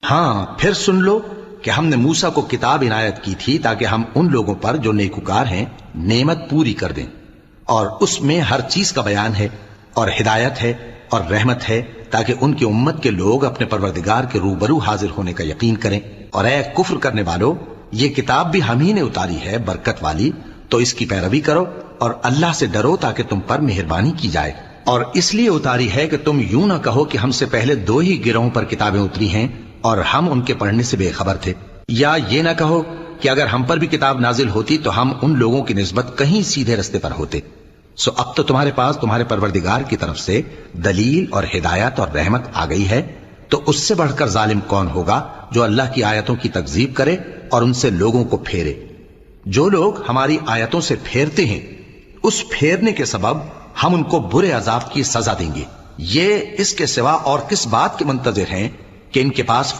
ہاں پھر سن لو کہ ہم نے موسیٰ کو کتاب عنایت کی تھی تاکہ ہم ان لوگوں پر جو نیکوکار ہیں نعمت پوری کر دیں، اور اس میں ہر چیز کا بیان ہے اور ہدایت ہے اور رحمت ہے، تاکہ ان کی امت کے لوگ اپنے پروردگار کے روبرو حاضر ہونے کا یقین کریں۔ اور اے کفر کرنے والو، یہ کتاب بھی ہم ہی نے اتاری ہے برکت والی، تو اس کی پیروی کرو اور اللہ سے ڈرو تاکہ تم پر مہربانی کی جائے۔ اور اس لیے اتاری ہے کہ تم یوں نہ کہو کہ ہم سے پہلے 2 ہی گروہوں پر کتابیں اتری ہیں اور ہم ان کے پڑھنے سے بے خبر تھے، یا یہ نہ کہو کہ اگر ہم پر بھی کتاب نازل ہوتی تو ہم ان لوگوں کی نسبت کہیں سیدھے رستے پر ہوتے۔ سو اب تو تمہارے پاس تمہارے پروردگار کی طرف سے دلیل اور ہدایت اور رحمت آ گئی ہے، تو اس سے بڑھ کر ظالم کون ہوگا جو اللہ کی آیتوں کی تکذیب کرے اور ان سے لوگوں کو پھیرے۔ جو لوگ ہماری آیتوں سے پھیرتے ہیں، اس پھیرنے کے سبب ہم ان کو برے عذاب کی سزا دیں گے۔ یہ اس کے سوا اور کس بات کے منتظر ہیں کہ ان کے پاس